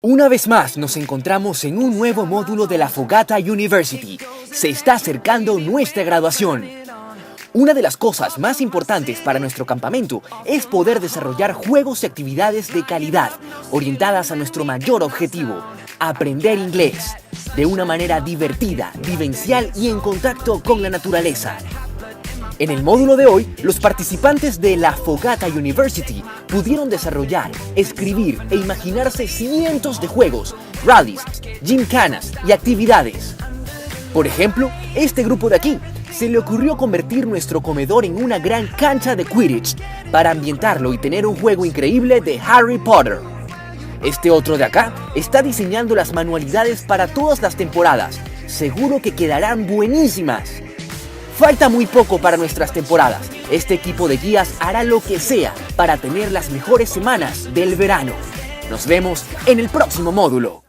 Una vez más nos encontramos en un nuevo módulo de la Fogata University. Se está acercando nuestra graduación. Una de las cosas más importantes para nuestro campamento es poder desarrollar juegos y actividades de calidad, orientadas a nuestro mayor objetivo, aprender inglés, de una manera divertida, vivencial y en contacto con la naturaleza. En el módulo de hoy, los participantes de la Fogata University pudieron desarrollar, escribir e imaginarse cientos de juegos, rallies, gimcanas y actividades. Por ejemplo, este grupo de aquí se le ocurrió convertir nuestro comedor en una gran cancha de Quidditch para ambientarlo y tener un juego increíble de Harry Potter. Este otro de acá está diseñando las manualidades para todas las temporadas. Seguro que quedarán buenísimas. Falta muy poco para nuestras temporadas. Este equipo de guías hará lo que sea para tener las mejores semanas del verano. Nos vemos en el próximo módulo.